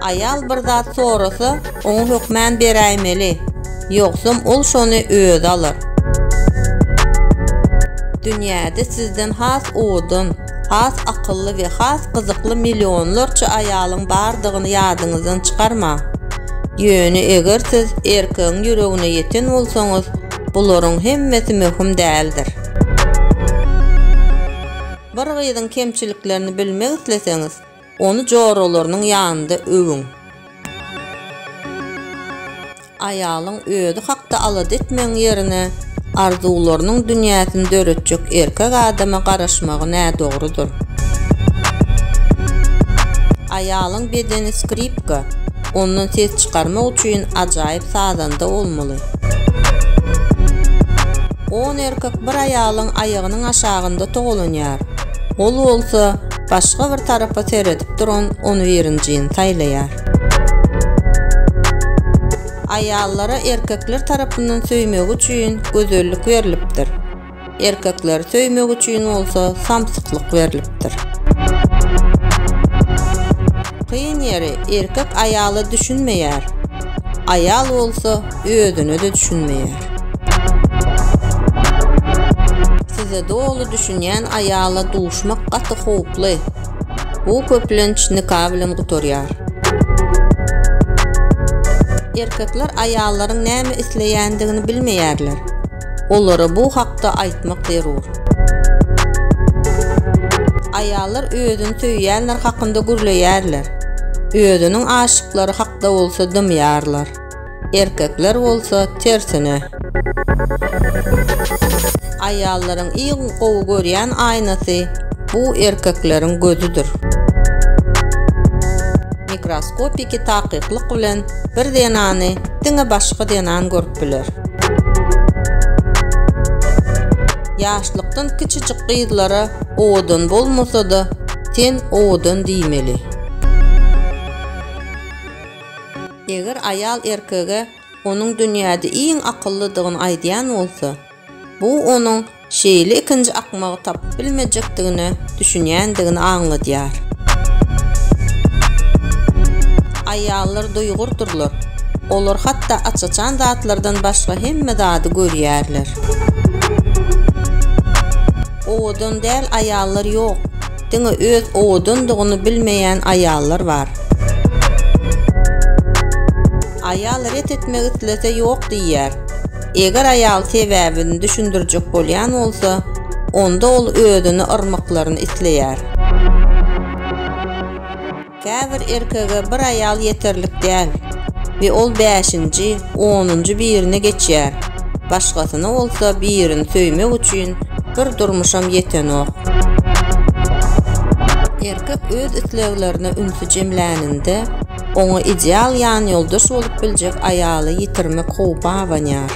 Ayal bir zat sorasa, onu hükmen berəymeli. Yoxsum ol şonu ööd alır. Dünyada sizden has odun, has akıllı ve has kızıklı milyonlarca ayalın bardığını yadınızdan çıkarma. Yönü eğer siz erkeğin yüreğine yeten olsanız, buların hemmesi mühim değildir. Bir gıydın kemçiliklerini bilmek isleseniz, onu jorolarının yanında övün. Ayalın öödü hakta alıd etmeň yerine, arzularının dünyasını döretjek erkek adama garaşmagy nä dogrudur. Ayalın bedeni skripka, ondan ses çıkarmak üçin ajaýyp sazanda olmaly. On erkek bir ayalın ayağının aşağında togulanýar. Ol bolsa, başga bir tarafa seredip duran onu werinjin taýlaýar. Ayallara erkekler tarapından söýmek üçin gözellik berilipdir. Erkekler söýmek üçin bolsa samsyklyk berilipdir. Kıyın yeri erkek ayalı düşünmeýär. Ayal bolsa özüni de düşünmeýär. Size dolu düşünýän ayalı duşmak gaty howply. Bu köplenç nikah bilen gutorýar. Erkekler ayalların näme isleýändigini bilmeýärler. Olara bu hakda aýtmak zerur. Ayallar özüni söýýänler hakynda gürleýärler. Özünün aşıkları hakda bolsa dymýarlar. Erkekler bolsa tersine. Ayalların iň gowy görýän aynasy bu erkeklerin gözüdür. Mikroskopiki taýyklyk bilen bir denany diňe başga denan görüp biler. Ýaşlykdan kiçijik gyzlara oğudun bolmasa-da sen oğudun diýmeli. Eger ayal erkege onun dünyada iň akyllydygyny aýdýan bolsa, bu onun şeýle ikinji akmagy tapyp bilmejekdigini düşünýändigini aňladýar. Ayallar duýgurdurlar. Olar hatda açaçan zatlardan başga hemme zady görýärler. Oğudun däl ayallar ýok. Diňe öz oğudundygyny bilmeýän ayallar bar. Ayal ret etmek islese ýok diýär. Eger ayal sebäbini düşündirjek bolýan bolsa, onda ol özüni ırmaklaryny isleýär. Käbir erkege bir ayal yeterlik däl we ol 5-nji, 10-njy birine geçýär. Başgasyna bolsa birini söýmek üçin bir durmuşam yetenok. Erkek öz isleglerini ünsü jemläninde onu ideal yan yoldaş bolup biljek ayaly yitirmek howpa awanýar.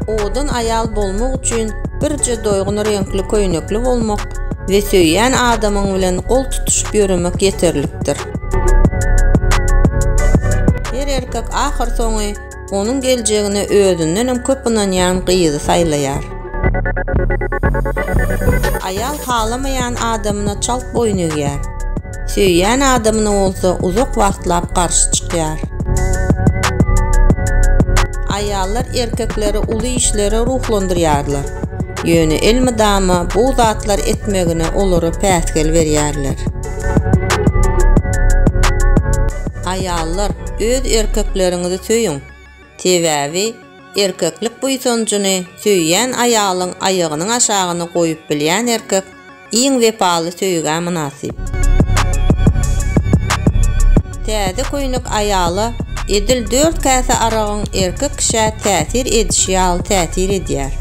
Oğudun ayal bolmak üçin birje doýgun renkli köýnekli bolmak we söýýän adamyň bilen gol tutuşyp ýürümek yeterlikdir. Her erkek ahir soňy onun geljegini özünden köp ynanýan gyzy saýlaýar. Ayal halamayan adamına çalp boyun eger. Söýýän adamyna bolsa uzak wagtlap garşy çykýar. Ayallar erkekleri uly işlere ruhlandyrýarlar. Ýöne elmi dama bu zatlar etmegine olary päsgel berýärler. Ayallar öz erkeklerinizi söýün. Sebäbi erkeklik buýsanjyny söýýän ayalyň aýagynyň aşagyna goýup bilýän erkek iň wepaly söýgä münasip. Täze köýnek ayaly edil 4 käse aragyň erkek kişä täsir edişýär, täsir edýär.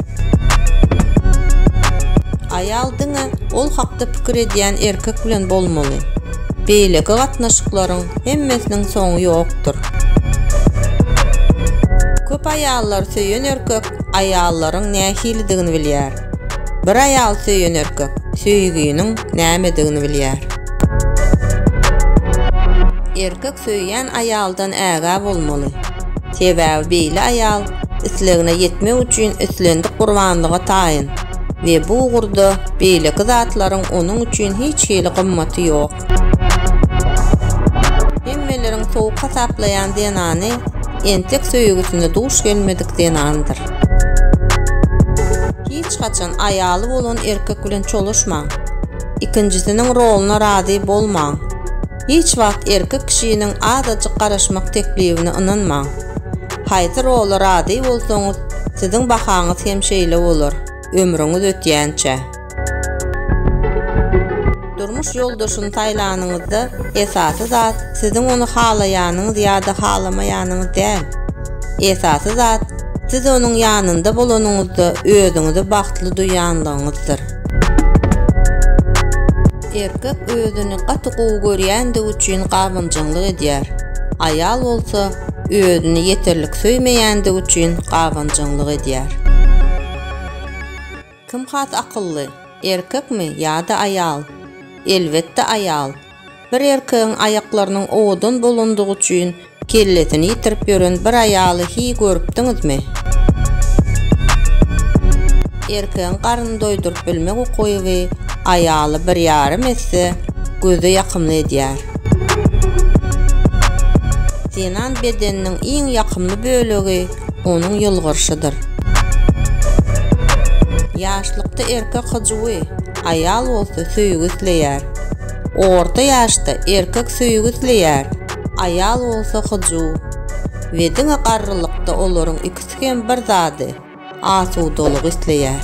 Ayal diňe ol hakda pikir edýän erkek bilen bolmaly. Beýleki gatnaşyklaryň hemmesiniň soňy ýokdur. Köp ayallar söýen erkek ayallaryň nähilidigini bilýär. Bir ayal söýen erkek söýgüýiniň nämedigini bilýär. Erkek söýýän ayaldan ägä bolmaly. Sebäbi beýle ayal islegine yetmek üçin islendik gurbanlyga taýyn we bu gurda beýleki zatlaryň onuň üçin hiç hili gymmaty ýok. köýmelerin soğuk hasaplayan denany entek söýgüsinde duş gelmedik denandır. Hiç kaçan ayalı bolan erkek bilen çoluşma. İkincisinin roluna rady bolma. Hiç wagt erkek kişinin adacık garaşmak teklifine ynanma. Haýsy rola rady bolsaňyz, siziň bahaňyz hem şeýle bolar, ömrüňiz ötýänçe. Durmuş ýoldaşyny taýlanyňyzda esasy zat siziň onu halaýanyňyz ýa-da halamaýanyňyz däl. Esasy zat siz onuň ýanynda bolanyňyzda özüňizi bagtly duýanlygyňyzdyr. Erkek özüni gatygy görýände üçin gawynjylyk edýär. Ayal bolsa özüni ýeterlik söýmeýände üçin gawynjylyk edýär. Kim has akylly? Erkekmi ýa-da ayal? Elbetde ayal. Bir erkeğin ayaklarynyň odan bolandygy üçin kellesini ýitirip ýören bir ayaly hi görüpdiňizmi? Erkeğin garny doýdurup bilmek ukyby ayaly bir ýarym etse göze ýakymly edýär. Senan bedeniniň iň ýakymly bölegi onuň ýylgyrşydyr. Ýaşlykda erkek hyjwy, ayal bolsa söýgü isleýär. Orta ýaşda erkek söýgü isleýär, ayal bolsa hyjwy. Ve diňe garrylykda olaryň ikisi hem bir zady, asudalyk isleýär.